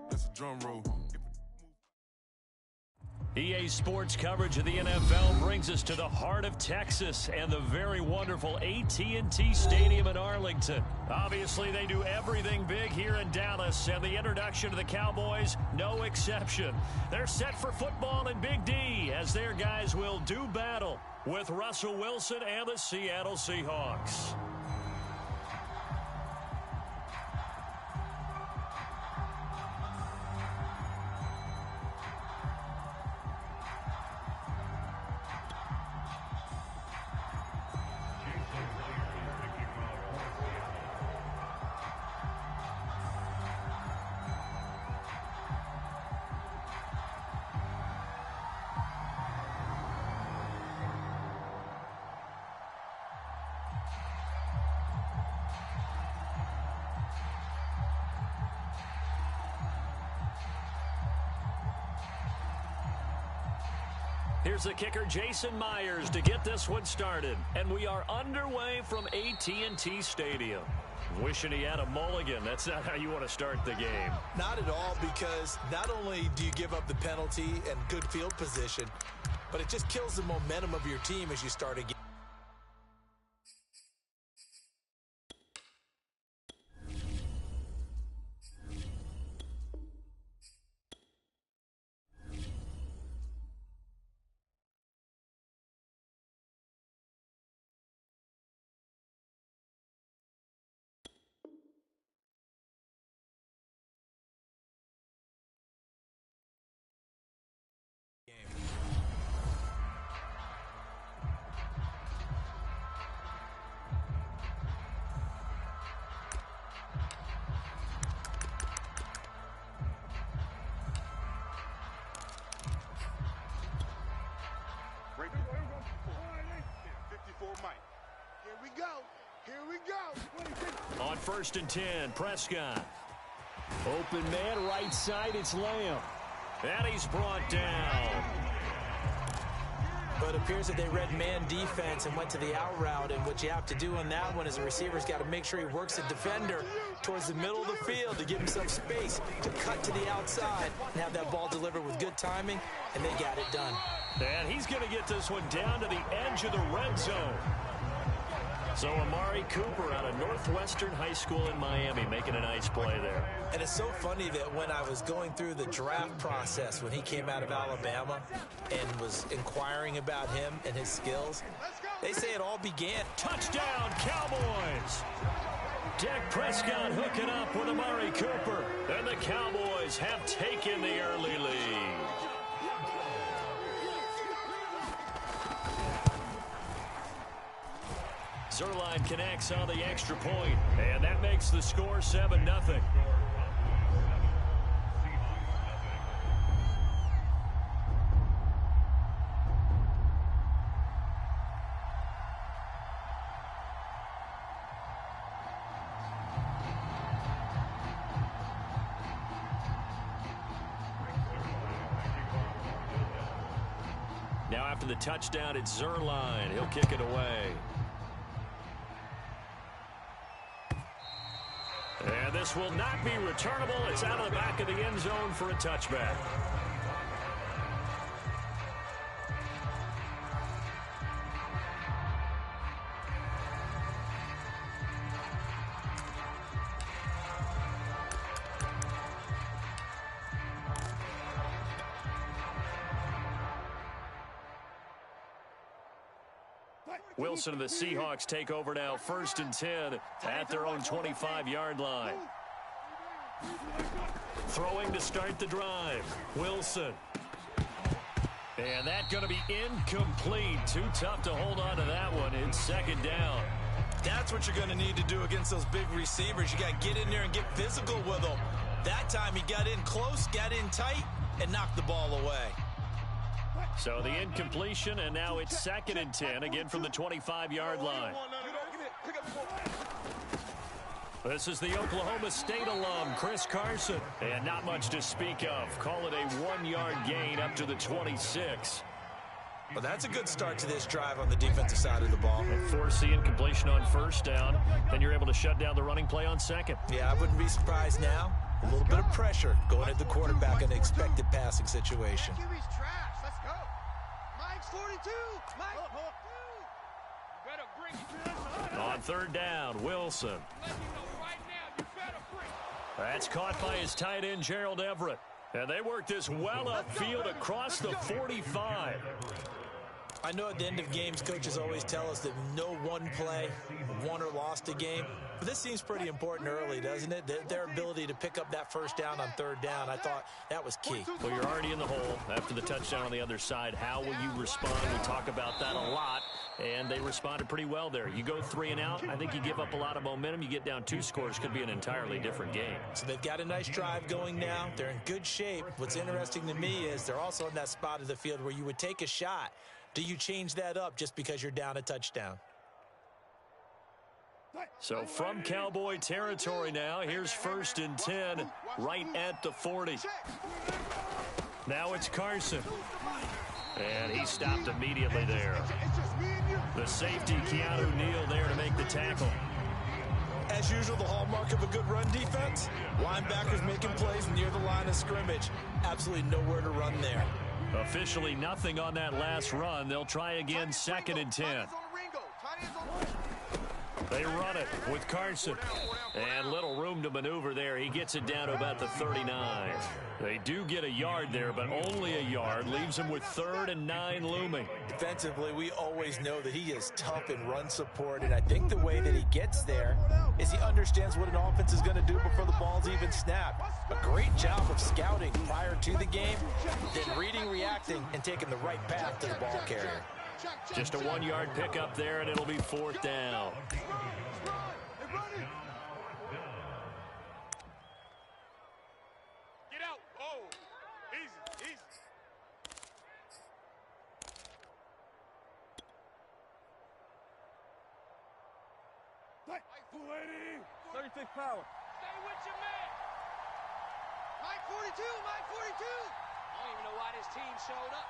That's a drum roll. EA Sports coverage of the NFL brings us to the heart of Texas and the very wonderful AT&T Stadium in Arlington. Obviously, they do everything big here in Dallas, and the introduction to the Cowboys, no exception. They're set for football in Big D as their guys will do battle with Russell Wilson and the Seattle Seahawks. Here's the kicker, Jason Myers, to get this one started. And we are underway from AT&T Stadium. Wishing he had a mulligan. That's not how you want to start the game. Not at all, because not only do you give up the penalty and good field position, but it just kills the momentum of your team as you start a game. On 1st and 10, Prescott. Open man, right side, it's Lamb. And he's brought down. But it appears that they read man defense and went to the out route, and what you have to do on that one is the receiver's got to make sure he works the defender towards the middle of the field to give himself space to cut to the outside and have that ball delivered with good timing, and they got it done. And he's going to get this one down to the edge of the red zone. So Amari Cooper out of Northwestern High School in Miami making a nice play there. And it's so funny that when I was going through the draft process when he came out of Alabama and was inquiring about him and his skills, they say it all began. Touchdown, Cowboys! Dak Prescott hooking up with Amari Cooper. And the Cowboys have taken the early lead. Zerline connects on the extra point, and that makes the score 7-0. Now after the touchdown, it's Zerline. He'll kick it away. And this will not be returnable. It's out of the back of the end zone for a touchback. Wilson and the Seahawks take over now, 1st and 10 at their own 25-yard line. Throwing to start the drive. Wilson. And that's going to be incomplete. Too tough to hold on to that one. It's 2nd down. That's what you're going to need to do against those big receivers. You got to get in there and get physical with them. That time he got in close, got in tight, and knocked the ball away. So the incompletion, and now it's 2nd and 10, again from the 25-yard line. This is the Oklahoma State alum, Chris Carson. And not much to speak of. Call it a 1-yard gain up to the 26. Well, that's a good start to this drive on the defensive side of the ball. Force the incompletion on 1st down. Then you're able to shut down the running play on 2nd. Yeah, I wouldn't be surprised now A little bit of pressure going at the quarterback in an expected passing situation. Let's go. Mike's 42. Mike. Better bring it. On third down, Wilson. Let me know right now, you better bring it. That's caught by his tight end, Gerald Everett. And they work this well upfield across the 45. I know at the end of games, coaches always tell us that no one play won or lost a game. But this seems pretty important early, doesn't it? Their ability to pick up that first down on third down, I thought that was key. Well, you're already in the hole after the touchdown on the other side. How will you respond? We talk about that a lot, and they responded pretty well there. You go 3 and out, I think you give up a lot of momentum. You get down 2 scores, could be an entirely different game. So they've got a nice drive going now. They're in good shape. What's interesting to me is they're also in that spot of the field where you would take a shot. Do you change that up just because you're down a touchdown? So from Cowboy territory now, here's 1st and 10 right at the 40. Now it's Carson. And he stopped immediately there. The safety, Keanu Neal, there to make the tackle. As usual, the hallmark of a good run defense, linebackers making plays near the line of scrimmage. Absolutely nowhere to run there. Officially nothing on that last run. They'll try again, 2nd and 10. They run it with Carson. And little room to maneuver there. He gets it down to about the 39. They do get a yard there, but only a yard. Leaves them with 3rd and 9 looming. Defensively, we always know that he is tough in run support, and I think the way that he gets there is he understands what an offense is going to do before the ball's even snapped. A great job of scouting prior to the game, then reading, reacting, and taking the right path to the ball carrier. Just a 1-yard pickup there, and it'll be 4th down. Get out. Oh, easy, easy. Mike 36 power. Stay with your man. Mike 42, Mike 42. I don't even know why this team showed up.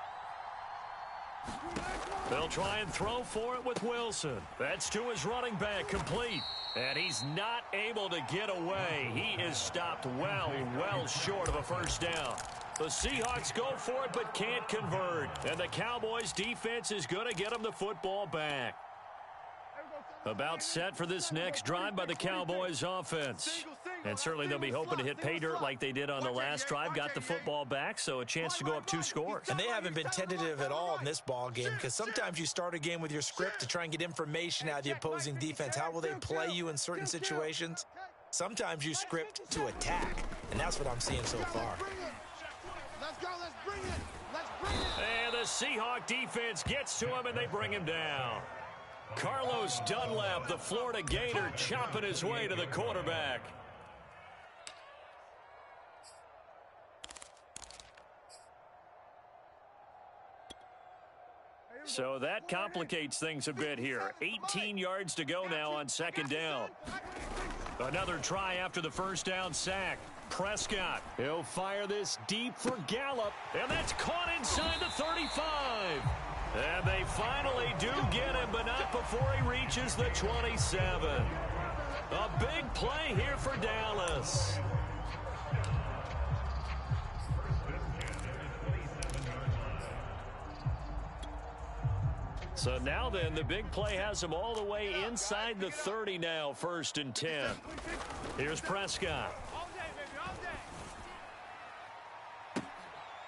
They'll try and throw for it with Wilson. That's to his running back, complete. And he's not able to get away. He is stopped well short of a first down. The Seahawks go for it but can't convert. And the Cowboys defense is going to get them the football back. About set for this next drive by the Cowboys offense. And certainly they'll be hoping to hit pay dirt like they did on the last drive. Got the football back, so a chance to go up 2 scores. And they haven't been tentative at all in this ball game, because sometimes you start a game with your script to try and get information out of the opposing defense. How will they play you in certain situations? Sometimes you script to attack, and that's what I'm seeing so far. Let's go, let's bring it. Let's bring it. And the Seahawk defense gets to him, and they bring him down. Carlos Dunlap, the Florida Gator, chopping his way to the quarterback. So that complicates things a bit here. 18 yards to go now on 2nd down. Another try after the first down sack. Prescott, he'll fire this deep for Gallup, and that's caught inside the 35. And they finally do get him, but not before he reaches the 27. A big play here for Dallas. So now then, the big play has him all the way inside the 30 now, 1st and 10. Here's Prescott.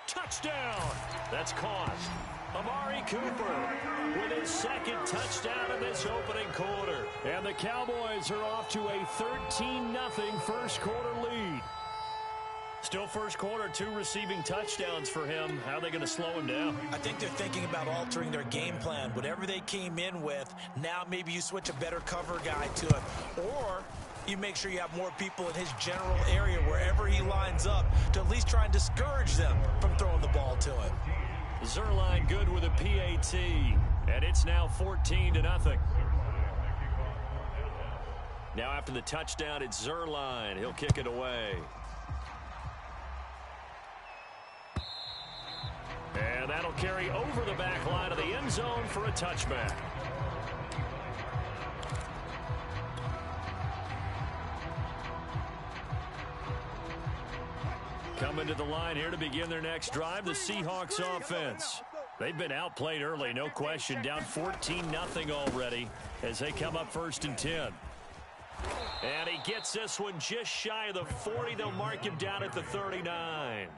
Touchdown! That's caught. Amari Cooper with his 2nd touchdown in this opening quarter. And the Cowboys are off to a 13-0 first quarter lead. Still first quarter, 2 receiving touchdowns for him. How are they going to slow him down? I think they're thinking about altering their game plan. Whatever they came in with, now maybe you switch a better cover guy to it. Or you make sure you have more people in his general area wherever he lines up to at least try and discourage them from throwing the ball to him. Zerline good with a PAT, and it's now 14-0. Now after the touchdown, it's Zerline. He'll kick it away. And that'll carry over the back line of the end zone for a touchback. Coming to the line here to begin their next drive, the Seahawks offense. They've been outplayed early, no question. Down 14-0 already as they come up 1st and 10. And he gets this one just shy of the 40. They'll mark him down at the 39. I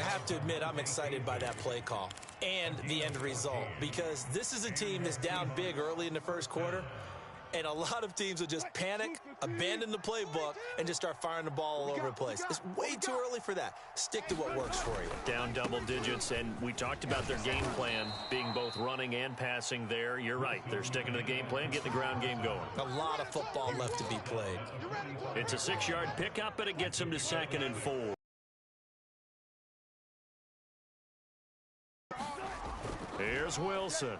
have to admit, I'm excited by that play call and the end result, because this is a team that's down big early in the first quarter, and a lot of teams will just panic, abandon the playbook, and just start firing the ball all over the place. It's way too early for that. Stick to what works for you. Down double digits, and we talked about their game plan being both running and passing there. You're right. They're sticking to the game plan, getting the ground game going. A lot of football left to be played. It's a 6-yard pickup, but it gets them to 2nd and 4. Here's Wilson.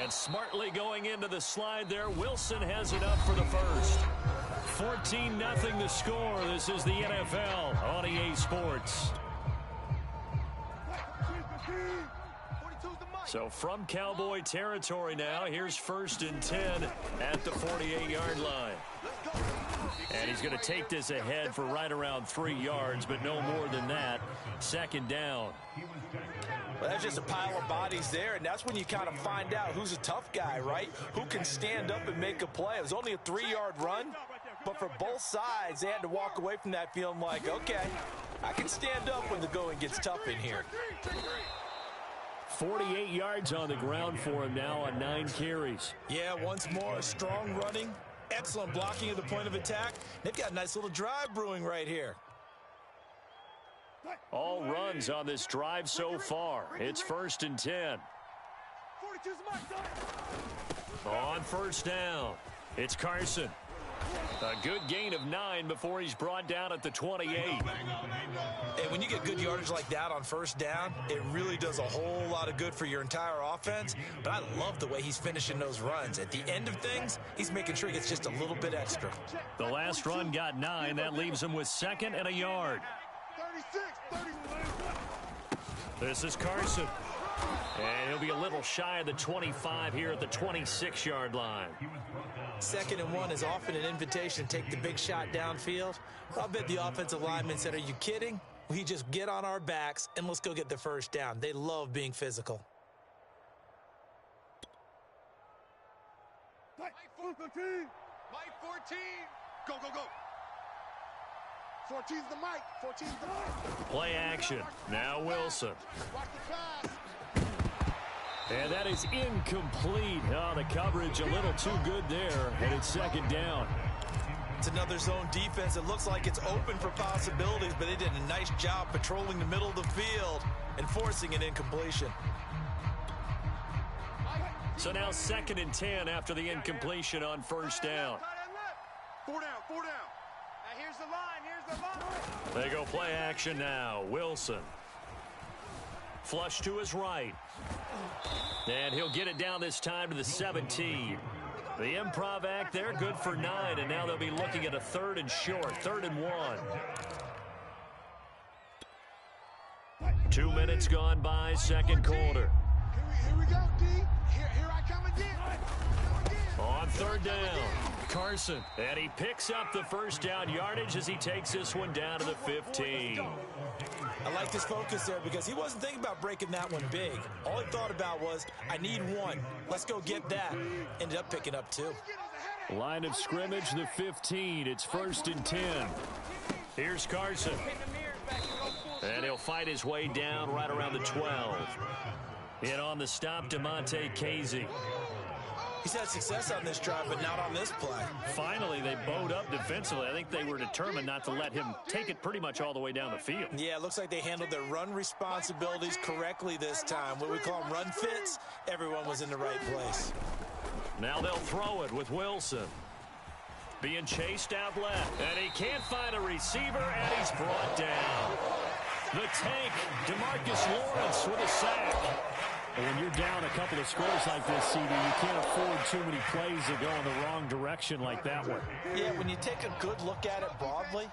And smartly going into the slide there, Wilson has it up for the first. 14-0 the score. This is the NFL on EA Sports. So from Cowboy territory now, here's 1st and 10 at the 48-yard line. And he's going to take this ahead for right around 3 yards, but no more than that. 2nd down. Well, that's just a pile of bodies there, and that's when you kind of find out who's a tough guy, right? Who can stand up and make a play. It was only a 3-yard run, but for both sides, they had to walk away from that feeling like, okay, I can stand up when the going gets tough in here. 48 yards on the ground for him now on 9 carries. Yeah, once more, strong running, excellent blocking at the point of attack. They've got a nice little drive brewing right here. All runs on this drive so far. It's 1st and 10. On 1st down, it's Carson. A good gain of 9 before he's brought down at the 28. And when you get good yardage like that on 1st down, it really does a whole lot of good for your entire offense. But I love the way he's finishing those runs. At the end of things, he's making sure he gets just a little bit extra. The last run got 9. That leaves him with 2nd and a yard. This is Carson. And he'll be a little shy of the 25 here at the 26-yard line. 2nd and 1 is often an invitation to take the big shot downfield. I'll bet the offensive linemen said, are you kidding? We just get on our backs and let's go get the 1st down. They love being physical. Mike 14. Go, go, go. 14's the mic. 14's the mic. Play action. Now Wilson. Watch the pass. And that is incomplete. Oh, the coverage a little too good there, and it's 2nd down. It's another zone defense. It looks like it's open for possibilities, but they did a nice job patrolling the middle of the field and forcing an incompletion. So now 2nd and 10 after the incompletion on 1st down. 4 down, 4 down. Now here's the line, They go play action now. Wilson. Flush to his right. And he'll get it down this time to the 17. The improv act there, good for 9, and now they'll be looking at a 3rd and short, 3rd and 1. 2 minutes gone by, 2nd quarter. Here we go, D. Here I come again. On 3rd down, Carson. And he picks up the 1st down yardage as he takes this one down to the 15. I like his focus there because he wasn't thinking about breaking that one big. All he thought about was, I need 1. Let's go get that. Ended up picking up 2. Line of scrimmage, the 15. It's 1st and 10. Here's Carson. And he'll fight his way down right around the 12. In on the stop, DeMonte Casey. He's had success on this drive, but not on this play. Finally, they bowed up defensively. I think they were determined not to let him take it pretty much all the way down the field. Yeah, it looks like they handled their run responsibilities correctly this time. What we call them run fits, everyone was in the right place. Now they'll throw it with Wilson. Being chased out left. And he can't find a receiver, and he's brought down. The tank, DeMarcus Lawrence with a sack. When you're down a couple of scores like this, CD, you can't afford too many plays that go in the wrong direction like that one. Yeah, when you take a good look at it broadly,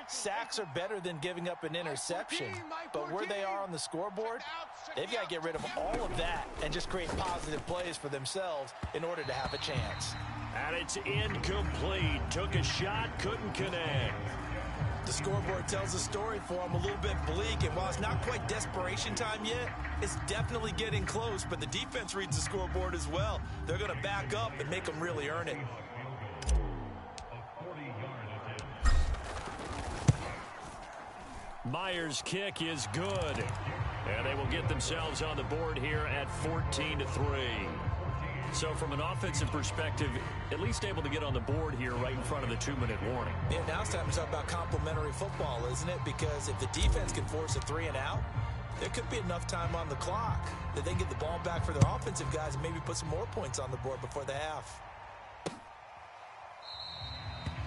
sacks are better than giving up an interception. But where they are on the scoreboard, they've got to get rid of all of that and just create positive plays for themselves in order to have a chance. And it's incomplete. Took a shot, couldn't connect. The scoreboard tells a story for him, a little bit bleak, and while it's not quite desperation time yet, it's definitely getting close, but the defense reads the scoreboard as well. They're going to back up and make them really earn it. Myers' kick is good, and they will get themselves on the board here at 14-3. So from an offensive perspective, at least able to get on the board here right in front of the 2-minute warning. Yeah, now it's time to talk about complementary football, isn't it? Because if the defense can force a 3-and-out, there could be enough time on the clock that they can get the ball back for their offensive guys and maybe put some more points on the board before the half.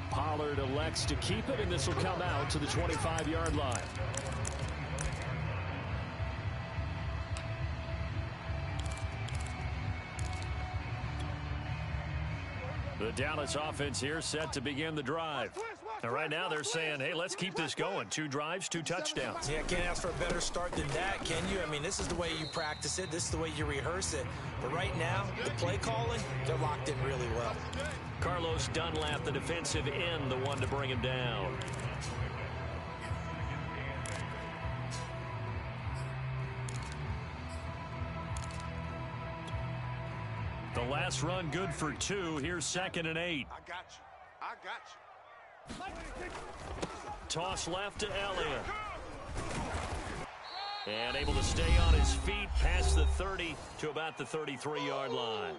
Pollard elects to keep it, and this will come out to the 25-yard line. The Dallas offense here set to begin the drive. And right now they're saying, hey, let's keep this going. 2 drives, 2 touchdowns. Yeah, can't ask for a better start than that, can you? I mean, this is the way you practice it. This is the way you rehearse it. But right now, the play calling, they're locked in really well. Carlos Dunlap, the defensive end, the one to bring him down. The last run good for 2. Here's 2nd and 8. I got you. Toss left to Elliott. And able to stay on his feet past the 30 to about the 33-yard line.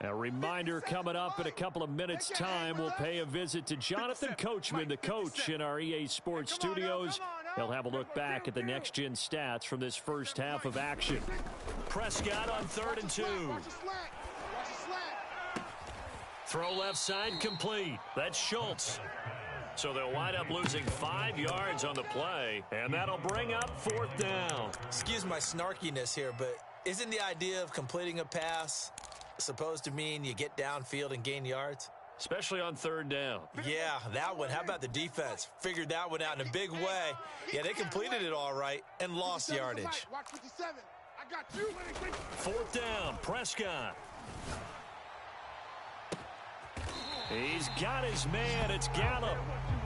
A reminder coming up in a couple of minutes' time. We'll pay a visit to Jonathan Coachman, the coach in our EA Sports studios. He'll have a look back at the next-gen stats from this first half of action. Prescott on 3rd and 2. Throw left side complete. That's Schultz. So they'll wind up losing 5 yards on the play, and that'll bring up 4th down. Excuse my snarkiness here, but isn't the idea of completing a pass supposed to mean you get downfield and gain yards? Especially on 3rd down. Yeah, that one. How about the defense? Figured that one out in a big way. Yeah, they completed it all right and lost yardage. 4th down, Prescott. He's got his man. It's Gallup.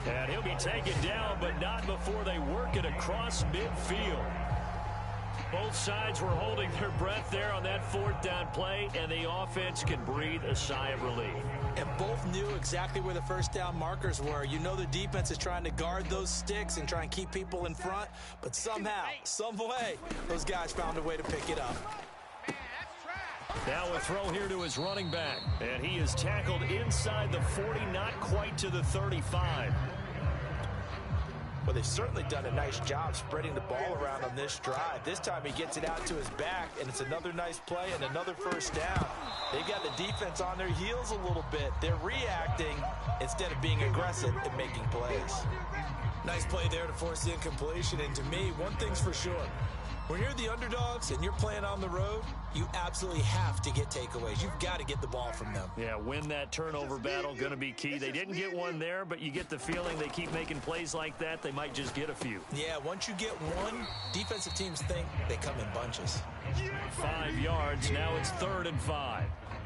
And he'll be taken down, but not before they work it across midfield. Both sides were holding their breath there on that 4th down play, and the offense can breathe a sigh of relief. And both knew exactly where the first down markers were. You know the defense is trying to guard those sticks and try and keep people in front, but somehow, some way, those guys found a way to pick it up. Now a throw here to his running back, and he is tackled inside the 40, not quite to the 35. Well, they've certainly done a nice job spreading the ball around on this drive. This time he gets it out to his back, and it's another nice play and another first down. They've got the defense on their heels a little bit. They're reacting instead of being aggressive and making plays. Nice play there to force the incompletion, and to me, one thing's for sure. When you're the underdogs and you're playing on the road, you absolutely have to get takeaways. You've got to get the ball from them. Yeah, win that turnover battle, going to be key. They didn't get one there, but you get the feeling they keep making plays like that, they might just get a few. Yeah, once you get one, defensive teams think they come in bunches. 5 yards, now it's 3rd and 5.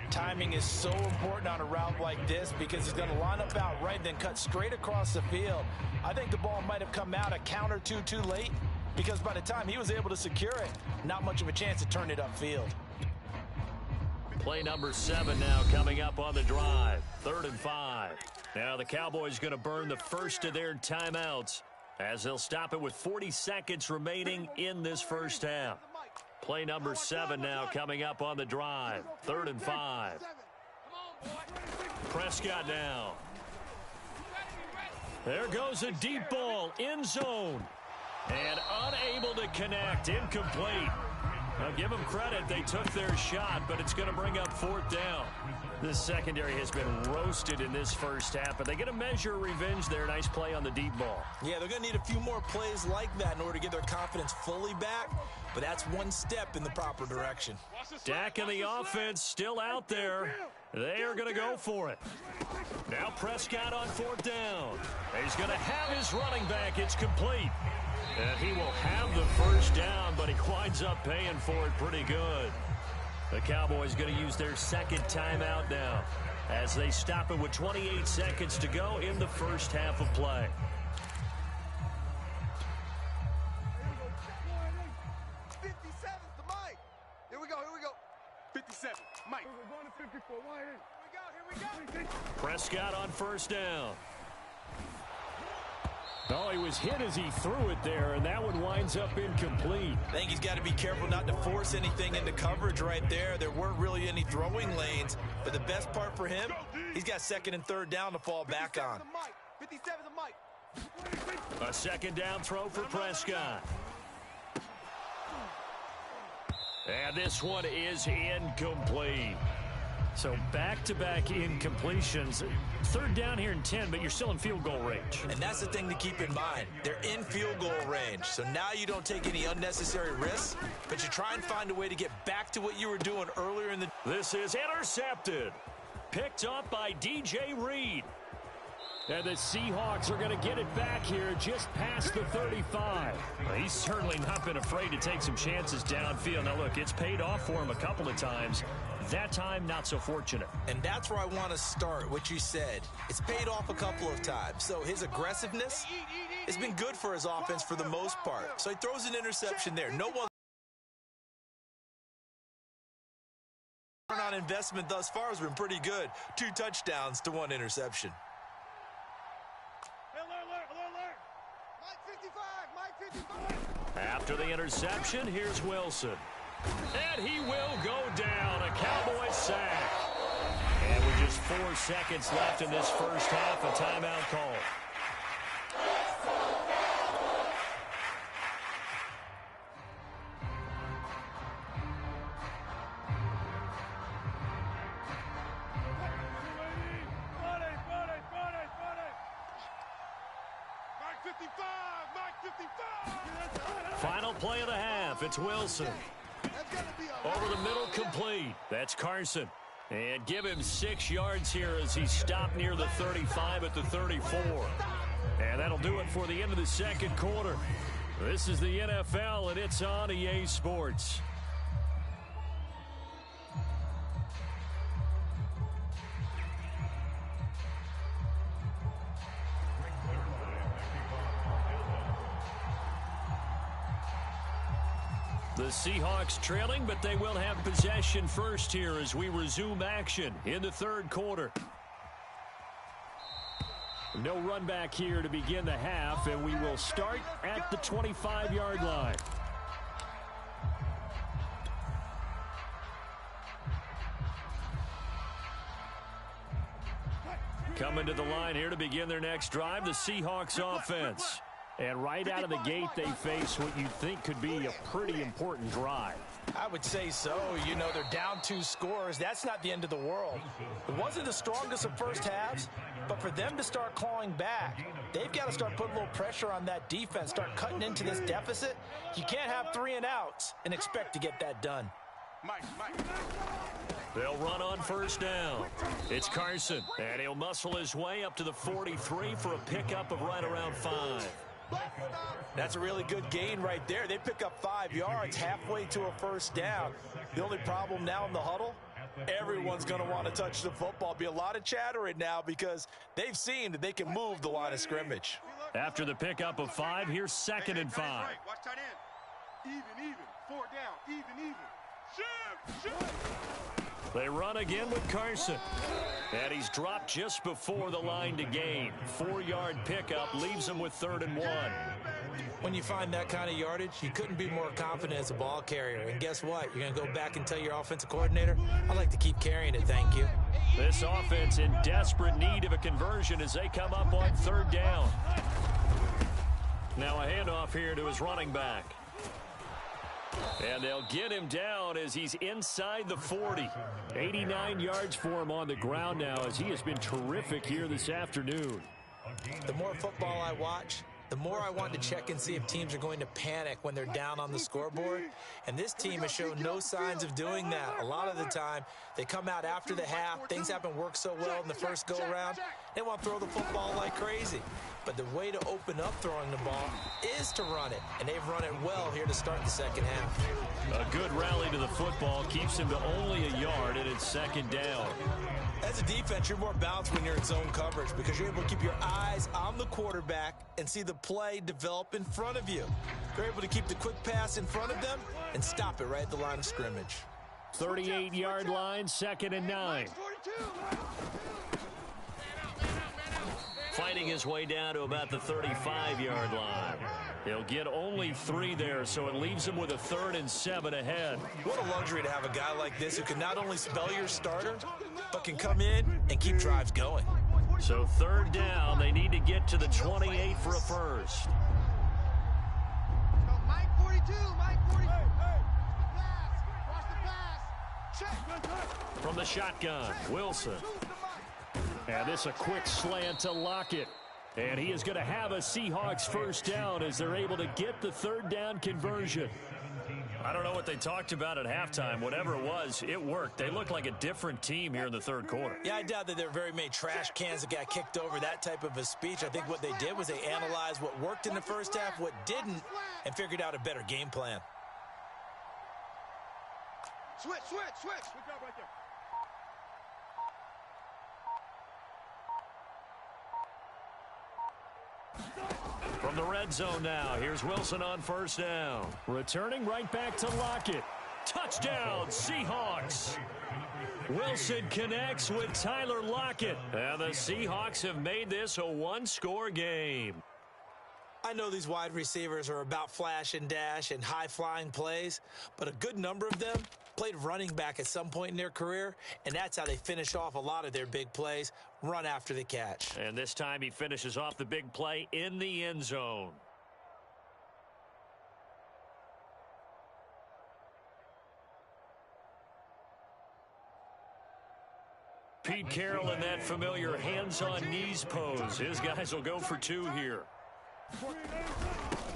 Timing is so important on a route like this because he's going to line up out right, then cut straight across the field. I think the ball might have come out a count or two too late, because by the time he was able to secure it, not much of a chance to turn it upfield. Play number 7 now coming up on the drive. 3rd and 5. Now the Cowboys going to burn the first of their timeouts as they'll stop it with 40 seconds remaining in this first half. Play number 7 now coming up on the drive. 3rd and 5. Prescott down. There goes a deep ball, end zone. And unable to connect, incomplete. Now give them credit, they took their shot, but it's going to bring up 4th down. This secondary has been roasted in this first half, but they get a measure of revenge there. Nice play on the deep ball. Yeah, they're going to need a few more plays like that in order to get their confidence fully back, but that's one step in the proper direction. Dak and the offense still out there. They are going to go for it. Now Prescott on 4th down. He's going to have his running back. It's complete. And he will have the first down, but he winds up paying for it pretty good. The Cowboys going to use their second timeout now as they stop it with 28 seconds to go in the first half of play. Here we go. 57, Mike. We're going to 54. Here we go. Prescott on first down. Oh, he was hit as he threw it there, and that one winds up incomplete. I think he's got to be careful not to force anything into coverage right there. There weren't really any throwing lanes, but the best part for him, he's got second and third down to fall back on. 57 to Mike. A second down throw for Prescott. And this one is incomplete. So back-to-back incompletions. Third down here and 10, but you're still in field goal range. And that's the thing to keep in mind. They're in field goal range. So now you don't take any unnecessary risks, but you try and find a way to get back to what you were doing earlier in the... This is intercepted. Picked up by DJ Reed. And the Seahawks are going to get it back here just past the 35. Well, he's certainly not been afraid to take some chances downfield. Now, look, it's paid off for him a couple of times. That time, not so fortunate. And that's where I want to start, what you said. It's paid off a couple of times. So his aggressiveness has been good for his offense for the most part. So he throws an interception there. No one on investment thus far has been pretty good. 2 touchdowns to 1 interception. After the interception, here's Wilson. And he will go down. A Cowboy sack. And with just 4 seconds left in this first half, a timeout call. Final play of the half. It's Wilson. Over the middle, complete. That's Carson. And give him 6 yards here as he stopped near the 35 at the 34. And that'll do it for the end of the second quarter. This is the NFL, and it's on EA Sports. The Seahawks trailing, but they will have possession first here as we resume action in the third quarter. No run back here to begin the half, and we will start at the 25-yard line. Coming to the line here to begin their next drive, the Seahawks offense. And right out of the gate, they face what you think could be a pretty important drive. I would say so. You know, they're down 2 scores. That's not the end of the world. It wasn't the strongest of first halves, but for them to start clawing back, they've got to start putting a little pressure on that defense, start cutting into this deficit. You can't have 3 and outs and expect to get that done. Mike. They'll run on first down. It's Carson, and he'll muscle his way up to the 43 for a pickup of right around 5. That's a really good gain right there. They pick up 5 yards halfway to a first down. The only problem now in the huddle, everyone's going to want to touch the football. Be a lot of chattering now because they've seen that they can move the line of scrimmage. After the pickup of 5, here's second and 5. Watch tight end. Even. 4 down. Even. Shoot. They run again with Carson. And he's dropped just before the line to gain. 4-yard pickup leaves him with 3rd and 1. When you find that kind of yardage, you couldn't be more confident as a ball carrier. And guess what? You're going to go back and tell your offensive coordinator, I'd like to keep carrying it, thank you. This offense in desperate need of a conversion as they come up on 3rd down. Now a handoff here to his running back. And they'll get him down as he's inside the 40. 89 yards for him on the ground now as he has been terrific here this afternoon. The more football I watch, the more I want to check and see if teams are going to panic when they're down on the scoreboard. And this team has shown no signs of doing that. A lot of the time, they come out after the half. Things haven't worked so well in the first go-around. They want to throw the football like crazy. But the way to open up throwing the ball is to run it. And they've run it well here to start the second half. A good rally to the football keeps them to only a yard, and it's second down. As a defense, you're more balanced when you're in zone coverage because you're able to keep your eyes on the quarterback and see the play develop in front of you. You're able to keep the quick pass in front of them and stop it right at the line of scrimmage. 38-yard line, 2nd and 9. Fighting his way down to about the 35-yard line. He'll get only 3 there, so it leaves him with a 3rd and 7 ahead. What a luxury to have a guy like this who can not only spell your starter, but can come in and keep drives going. So 3rd down, they need to get to the 28 for a first. Mike 42, Mike 42. Pass, watch the pass. Check. From the shotgun, Wilson. And this a quick slant to Lockett. And he is going to have a Seahawks first down as they're able to get the 3rd down conversion. I don't know what they talked about at halftime. Whatever it was, it worked. They look like a different team here in the 3rd quarter. Yeah, I doubt that there are very many trash cans that got kicked over, that type of a speech. I think what they did was they analyzed what worked in the first half, what didn't, and figured out a better game plan. Switch. Good job right there. From the red zone now, here's Wilson on first down. Returning right back to Lockett. Touchdown, Seahawks. Wilson connects with Tyler Lockett. And the Seahawks have made this a 1-score game. I know these wide receivers are about flash and dash and high-flying plays, but a good number of them played running back at some point in their career, and that's how they finish off a lot of their big plays, run after the catch. And this time he finishes off the big play in the end zone. Pete Carroll in that familiar hands-on-knees pose. His guys will go for 2 here.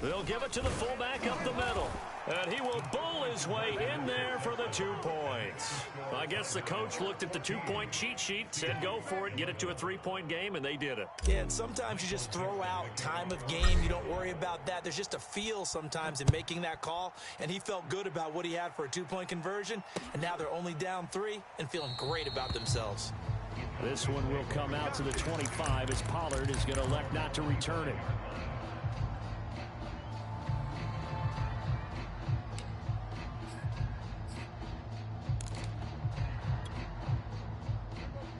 They'll give it to the fullback up the middle. And he will bull his way in there for the 2 points. I guess the coach looked at the 2-point cheat sheet, said go for it, get it to a 3-point game, and they did it. Yeah, and sometimes you just throw out time of game. You don't worry about that. There's just a feel sometimes in making that call, and he felt good about what he had for a 2-point conversion, and now they're only down 3 and feeling great about themselves. This one will come out to the 25 as Pollard is going to elect not to return it.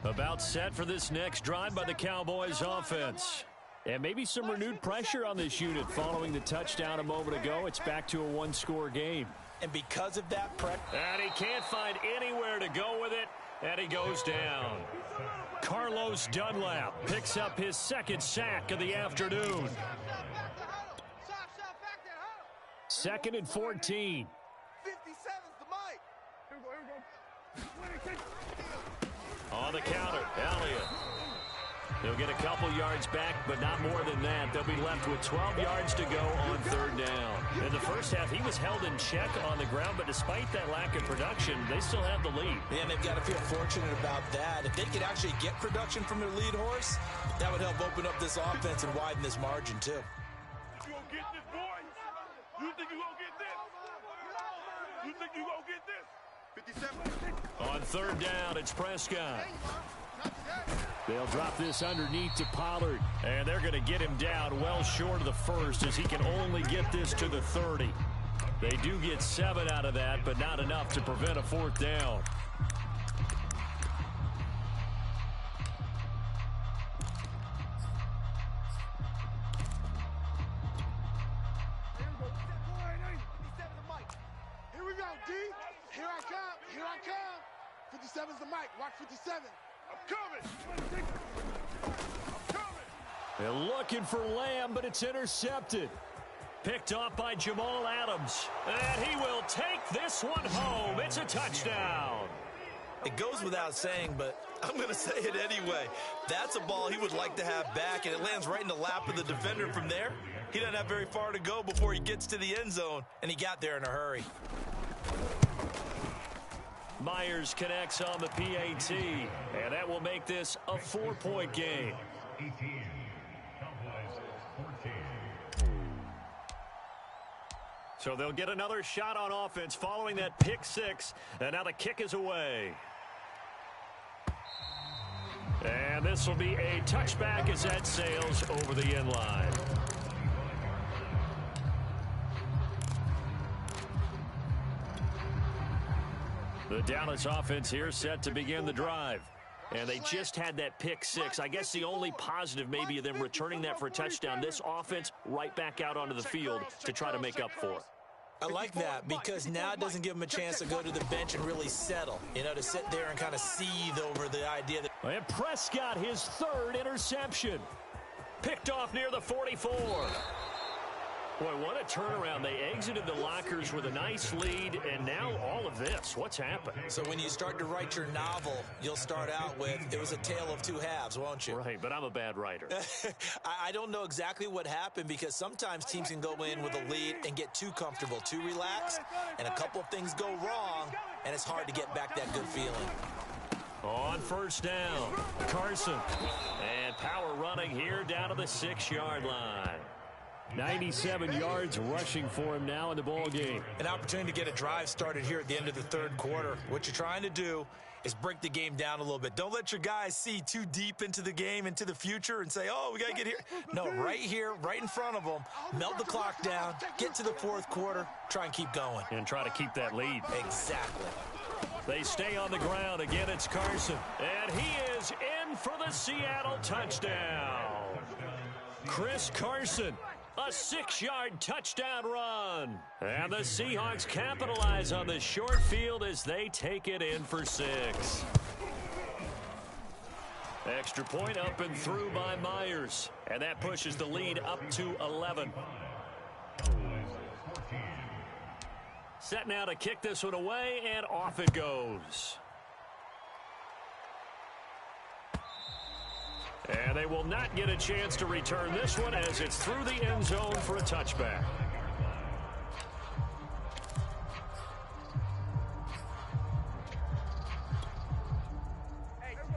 About set for this next drive by the Cowboys offense. And maybe some renewed pressure on this unit following the touchdown a moment ago. It's back to a 1-score game. And because of that pressure... And he can't find anywhere to go with it, and he goes down. Carlos Dunlap picks up his 2nd sack of the afternoon. 2nd and 14. 57's the mic. On the counter, Elliott. He'll get a couple yards back, but not more than that. They'll be left with 12 yards to go on 3rd down. In the first half, he was held in check on the ground, but despite that lack of production, they still have the lead. Yeah, and they've got to feel fortunate about that. If they could actually get production from their lead horse, that would help open up this offense and widen this margin, too. You gonna get this, boy? You think you gonna get this? You think you gonna get this? 57. On 3rd down, it's Prescott. They'll drop this underneath to Pollard. And they're going to get him down well short of the 1st as he can only get this to the 30. They do get 7 out of that, but not enough to prevent a 4th down. Here we go, D. Here I come. Here I come. 57's the mic. Watch 57. I'm coming. I'm coming. They're looking for Lamb, but it's intercepted. Picked off by Jamal Adams. And he will take this one home. It's a touchdown. It goes without saying, but I'm going to say it anyway. That's a ball he would like to have back, and it lands right in the lap of the defender from there. He doesn't have very far to go before he gets to the end zone, and he got there in a hurry. Myers connects on the PAT, and that will make this a 4-point game. So they'll get another shot on offense following that pick six, and now the kick is away. And this will be a touchback as that sails over the end line. The Dallas offense here set to begin the drive. And they just had that pick six. I guess the only positive maybe of them returning that for a touchdown. This offense right back out onto the field to try to make up for it. I like that because now it doesn't give them a chance to go to the bench and really settle. You know, to sit there and kind of seethe over the idea that... And Prescott, his third interception. Picked off near the 44. Boy, what a turnaround. They exited the lockers with a nice lead, and now all of this. What's happened? So when you start to write your novel, you'll start out with, it was a tale of two halves, won't you? Right, but I'm a bad writer. I don't know exactly what happened because sometimes teams can go in with a lead and get too comfortable, too relaxed, and a couple of things go wrong, and it's hard to get back that good feeling. On first down, Carson. And power running here down to the 6-yard line. 97 yards rushing for him now in the ball game. An opportunity to get a drive started here at the end of the third quarter. What you're trying to do is break the game down a little bit. Don't let your guys see too deep into the game, into the future, and say, oh, we got to get here. No, right here, right in front of them, melt the clock down, get to the fourth quarter, try and keep going. And try to keep that lead. Exactly. They stay on the ground. Again, it's Carson. And he is in for the Seattle touchdown. Chris Carson. A 6-yard touchdown run. And the Seahawks capitalize on the short field as they take it in for 6. Extra point up and through by Myers. And that pushes the lead up to 11. Set now to kick this one away, and off it goes. And they will not get a chance to return this one as it's through the end zone for a touchback.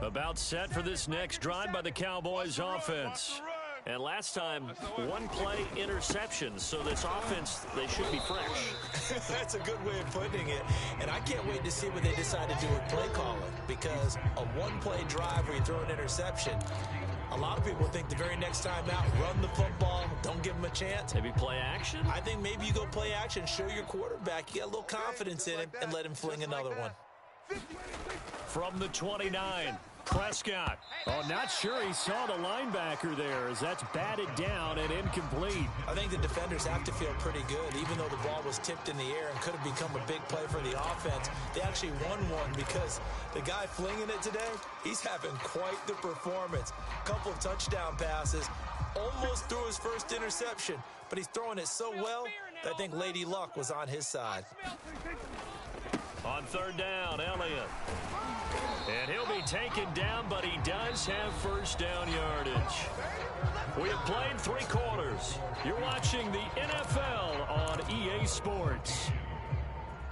About set for this next drive by the Cowboys offense. And last time, one-play interception. So this offense, they should be fresh. That's a good way of putting it. And I can't wait to see what they decide to do with play calling. Because a one-play drive where you throw an interception, a lot of people think the very next time out, run the football, don't give them a chance. Maybe play action? I think maybe you go play action, show your quarterback, you got a little confidence in him, and let him fling another one. From the 29, Prescott. Oh, not sure he saw the linebacker there as that's batted down and incomplete. I think the defenders have to feel pretty good. Even though the ball was tipped in the air and could have become a big play for the offense, they actually won one because the guy flinging it today, he's having quite the performance. Couple of touchdown passes, almost threw his first interception, but he's throwing it so well that I think Lady Luck was on his side. On third down, Elliott. And he'll be taken down, but he does have first down yardage. We have played 3 quarters. You're watching the NFL on EA Sports.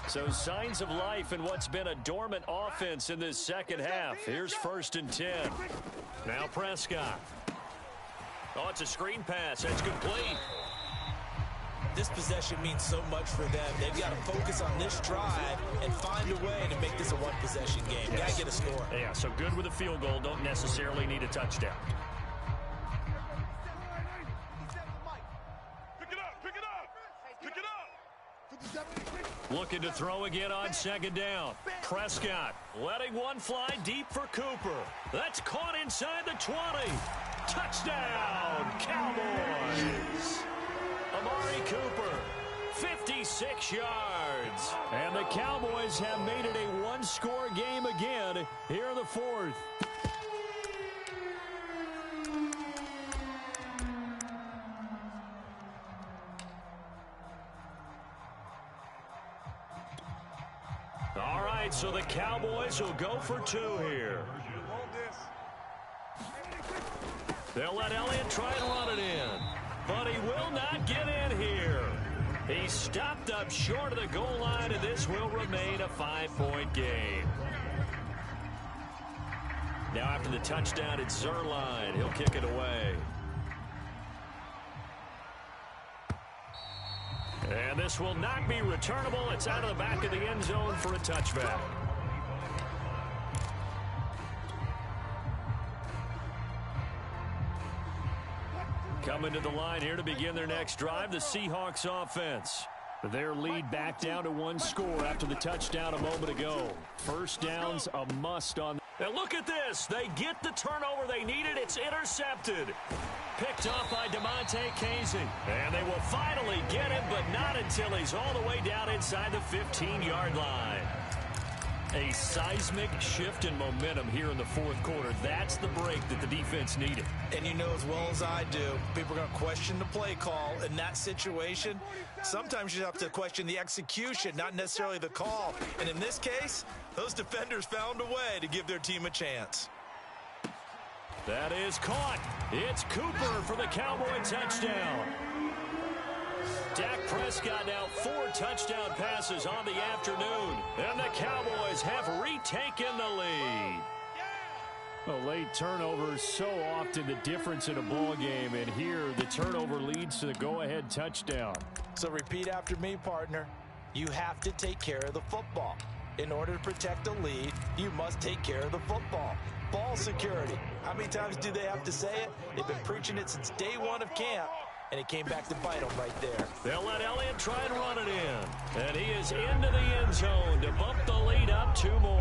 So signs of life in what's been a dormant offense in this second half. Here's 1st and 10. Now Prescott. Oh, it's a screen pass. That's complete. This possession means so much for them. They've got to focus on this drive and find a way to make this a one-possession game. Yes. Got to get a score. Yeah, so good with a field goal. Don't necessarily need a touchdown. Looking to throw again on second down. Prescott letting one fly deep for Cooper. That's caught inside the 20. Touchdown, Cowboys. Amari Cooper, 56 yards. And the Cowboys have made it a one-score game again here in the 4th. All right, So the Cowboys will go for 2 here. They'll let Elliott try and run it in, but he will not get in here. He stopped up short of the goal line, and this will remain a 5-point game. Now after the touchdown, it's Zerline. He'll kick it away. And this will not be returnable. It's out of the back of the end zone for a touchback. Coming to the line here to begin their next drive, the Seahawks offense. Their lead back down to 1 score after the touchdown a moment ago. First down's a must on. And look at this. They get the turnover they needed. It's intercepted. Picked off by DeMonte Casey. And they will finally get him, but not until he's all the way down inside the 15-yard line. A seismic shift in momentum here in the 4th quarter. That's the break that the defense needed. And you know as well as I do, people are going to question the play call in that situation. Sometimes you have to question the execution, not necessarily the call. And in this case, those defenders found a way to give their team a chance. That is caught. It's Cooper for the Cowboy touchdown. Dak Prescott now 4 touchdown passes on the afternoon, and the Cowboys have retaken the lead. A late turnover is so often the difference in a ball game, and here the turnover leads to the go-ahead touchdown. So repeat after me, partner. You have to take care of the football. In order to protect a lead, you must take care of the football. Ball security. How many times do they have to say it? They've been preaching it since day 1 of camp. And it came back to bite him right there. They'll let Elliott try and run it in. And he is into the end zone to bump the lead up 2 more.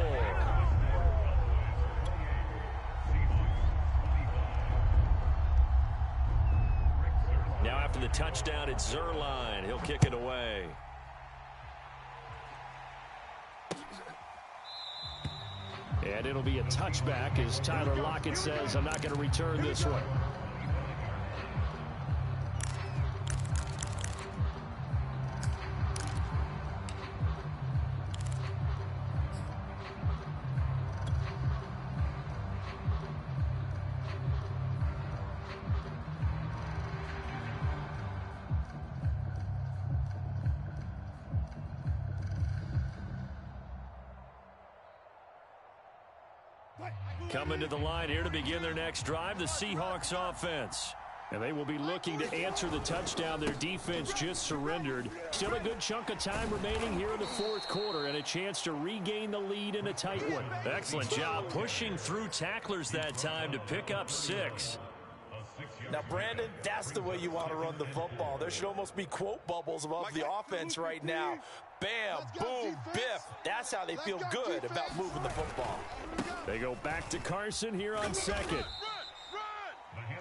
Now after the touchdown, it's Zerline. He'll kick it away. And it'll be a touchback as Tyler Lockett says, I'm not going to return this one. Coming to the line here to begin their next drive, the Seahawks offense. And they will be looking to answer the touchdown their defense just surrendered. Still a good chunk of time remaining here in the 4th quarter and a chance to regain the lead in a tight one. Excellent job pushing through tacklers that time to pick up 6. Now, Brandon, that's the way you want to run the football. There should almost be quote bubbles above the offense right now. Bam, boom, biff. That's how they feel good about moving the football. They go back to Carson here on 2nd.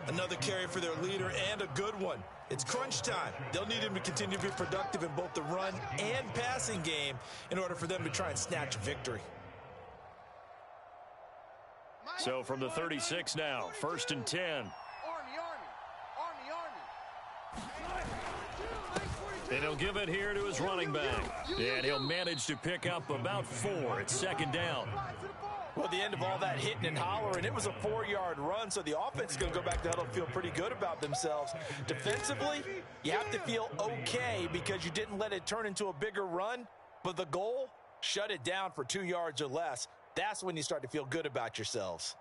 Another carry for their leader and a good one. It's crunch time. They'll need him to continue to be productive in both the run and passing game in order for them to try and snatch a victory. So from the 36 now, 1st and 10. And he'll give it here to his running back. And he'll manage to pick up about 4. It's 2nd down. Well, at the end of all that hitting and hollering, it was a 4-yard run, so the offense is going to go back to huddle and feel pretty good about themselves. Defensively, you have to feel okay because you didn't let it turn into a bigger run, but the goal, shut it down for 2 yards or less. That's when you start to feel good about yourselves.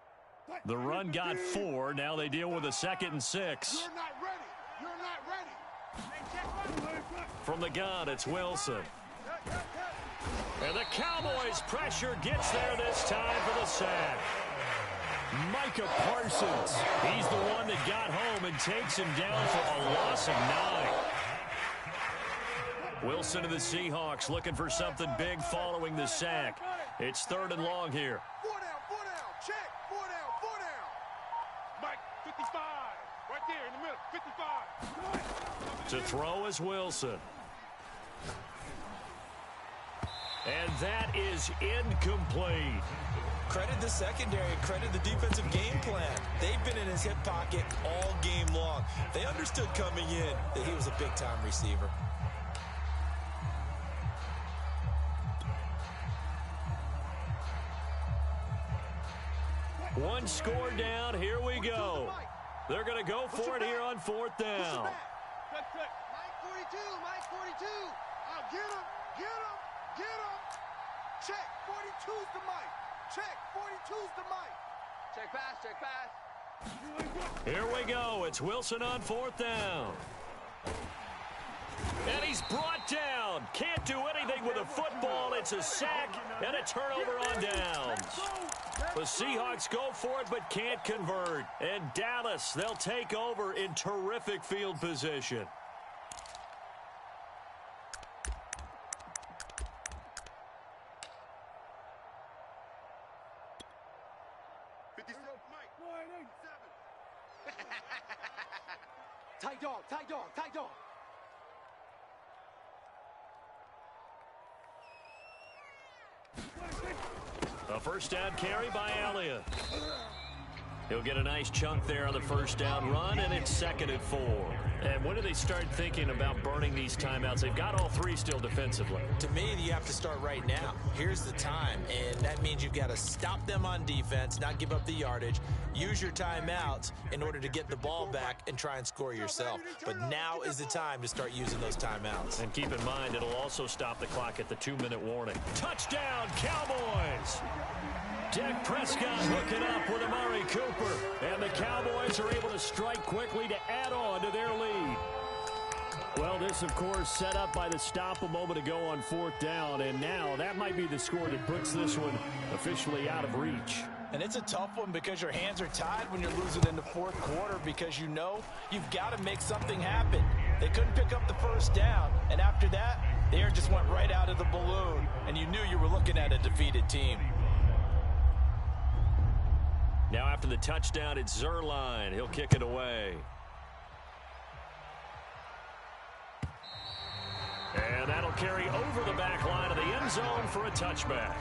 The run got 4. Now they deal with a 2nd and 6. You're not ready. You're not ready. From the gun, it's Wilson. And the Cowboys' pressure gets there this time for the sack. Micah Parsons. He's the one that got home and takes him down for a loss of 9. Wilson to the Seahawks looking for something big following the sack. It's 3rd and long here. 4 down, check. 4 down. Mike, 55. Right there in the middle, 55. To throw is Wilson. And that is incomplete. Credit the secondary, credit the defensive game plan. They've been in his hip pocket all game long. They understood coming in that he was a big-time receiver. one score down. Here we go. They're going to go for it here on fourth down. Mike 42, Mike 42. I'll get him, get him, get him. Check, 42's the Mike. Check, 42's the Mike. Check pass, check pass. Here we go. It's Wilson on fourth down. And he's brought down. Can't do anything with a football. It's a sack and a turnover on downs. The Seahawks go for it but can't convert. And Dallas, they'll take over in terrific field position. Tight dog, tight dog, tight dog. A first down carry by Elliott. He'll get a nice chunk there on the first down run, and it's 2nd and 4. And when do they start thinking about burning these timeouts? They've got all three still defensively. To me, you have to start right now. Here's the time, and that means you've got to stop them on defense, not give up the yardage, use your timeouts in order to get the ball back and try and score yourself. But now is the time to start using those timeouts. And keep in mind, it'll also stop the clock at the 2-minute warning. Touchdown, Cowboys! Dak Prescott hooking up with Amari Cooper. And the Cowboys are able to strike quickly to add on to their lead. Well, this, of course, set up by the stop a moment ago on fourth down. And now that might be the score that puts this one officially out of reach. And it's a tough one because your hands are tied when you're losing in the fourth quarter because you know you've got to make something happen. They couldn't pick up the first down. And after that, the air just went right out of the balloon. And you knew you were looking at a defeated team. Now after the touchdown, it's Zerline. He'll kick it away. And that'll carry over the back line of the end zone for a touchback.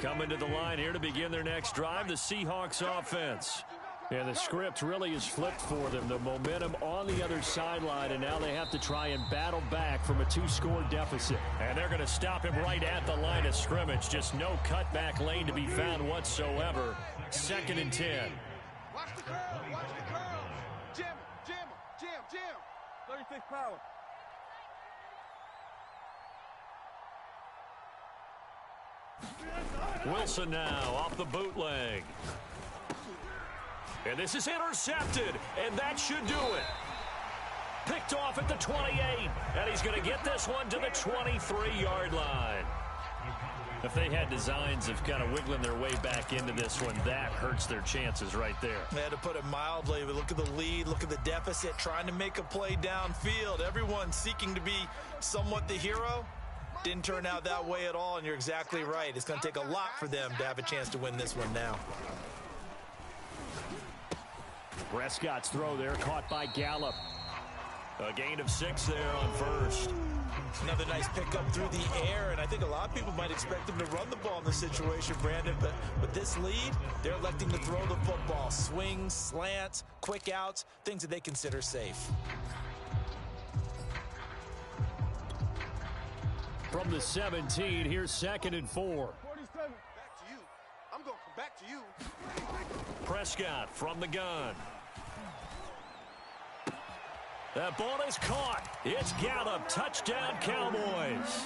Coming to the line here to begin their next drive, the Seahawks offense. And the script really is flipped for them. The momentum on the other sideline, and now they have to try and battle back from a 2-score deficit. And they're going to stop him right at the line of scrimmage. Just no cutback lane to be found whatsoever. 2nd and 10. Watch the curl, watch the curl. Jam, jam, jam, jam. 36 power. Wilson now off the bootleg. And this is intercepted, and that should do it. Picked off at the 28, and he's going to get this one to the 23-yard line. If they had designs of kind of wiggling their way back into this one, that hurts their chances right there. They had to put it mildly, but look at the lead, look at the deficit, trying to make a play downfield. Everyone seeking to be somewhat the hero. Didn't turn out that way at all, and you're exactly right. It's going to take a lot for them to have a chance to win this one now. Prescott's throw there caught by Gallup. A gain of 6 there on first. Another nice pickup through the air, and I think a lot of people might expect them to run the ball in this situation, Brandon, but with this lead, they're electing to throw the football. Swings, slants, quick outs, things that they consider safe. From the 17, here's 2nd and 4. 47. Back to you. I'm going to come back to you. Prescott from the gun. That ball is caught. It's Gallup. Touchdown, Cowboys.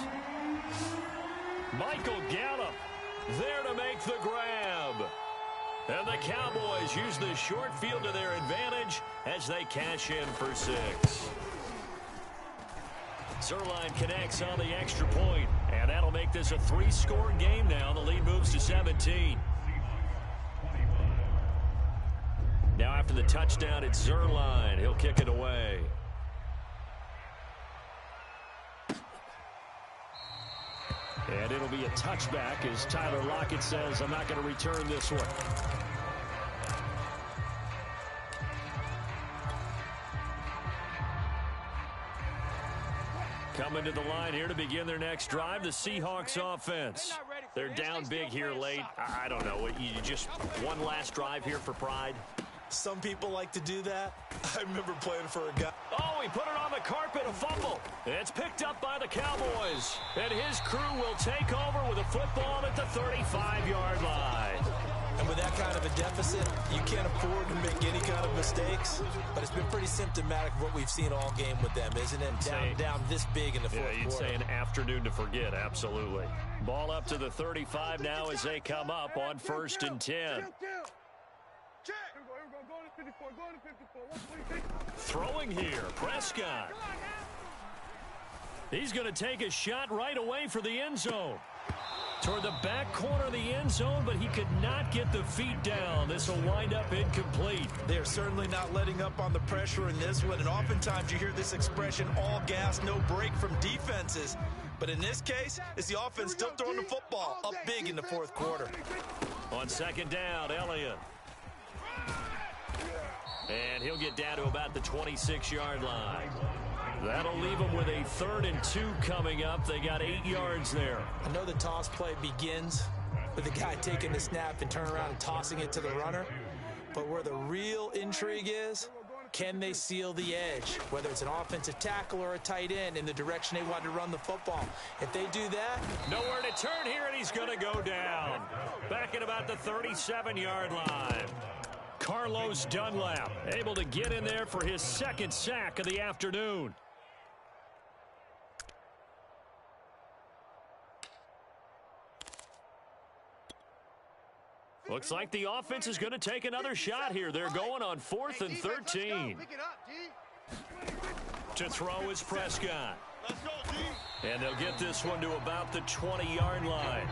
Michael Gallup there to make the grab. And the Cowboys use the short field to their advantage as they cash in for 6. Zerline connects on the extra point, and that'll make this a 3-score game now. The lead moves to 17. Now after the touchdown, it's Zerline. He'll kick it away. And it'll be a touchback as Tyler Lockett says, I'm not going to return this one. Coming to the line here to begin their next drive, the Seahawks offense. They're not ready They're down big here late. I don't know. You just one last drive here for pride? Some people like to do that. I remember playing for a guy. Oh, he put it on the carpet, a fumble. It's picked up by the Cowboys. And his crew will take over with a football at the 35-yard line. And with that kind of a deficit, you can't afford to make any kind of mistakes. But it's been pretty symptomatic of what we've seen all game with them, isn't it? Down this big in the fourth quarter. You'd say an afternoon to forget, absolutely. Ball up to the 35 now as they come up on 1st and 10. Throwing here, Prescott. He's going to take a shot right away for the end zone. Toward the back corner of the end zone, but he could not get the feet down. This will wind up incomplete. They're certainly not letting up on the pressure in this one, and oftentimes you hear this expression, all gas, no break from defenses. But in this case, it's the offense still throwing the football up big in the fourth quarter. On 2nd down, Elliott. And he'll get down to about the 26-yard line. That'll leave them with a 3rd and 2 coming up. They got 8 yards there. I know the toss play begins with the guy taking the snap and turning around and tossing it to the runner. But where the real intrigue is, can they seal the edge? Whether it's an offensive tackle or a tight end in the direction they want to run the football. If they do that... Nowhere to turn here, and he's going to go down. Back at about the 37-yard line. Carlos Dunlap able to get in there for his 2nd sack of the afternoon. Looks like the offense is going to take another shot here. They're going on 4th and 13. To throw is Prescott. And they'll get this one to about the 20-yard line.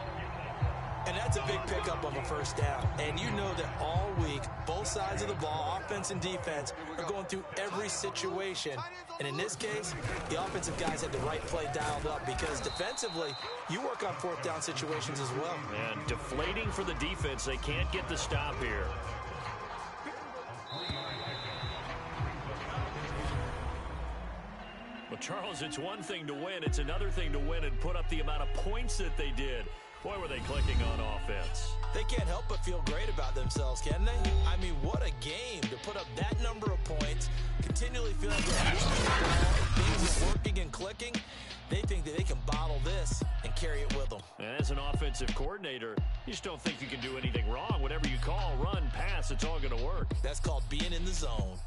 And that's a big pickup of a 1st down. And you know that all week, both sides of the ball, offense and defense, are going through every situation. And in this case, the offensive guys had the right play dialed up because defensively, you work on 4th down situations as well. And deflating for the defense. They can't get the stop here. Well, Charles, it's one thing to win. It's another thing to win and put up the amount of points that they did. Boy, were they clicking on offense. They can't help but feel great about themselves, can they? I mean, what a game to put up that number of points, continually feeling like things are working and clicking. They think that they can bottle this and carry it with them. And as an offensive coordinator, you just don't think you can do anything wrong. Whatever you call, run, pass, it's all going to work. That's called being in the zone.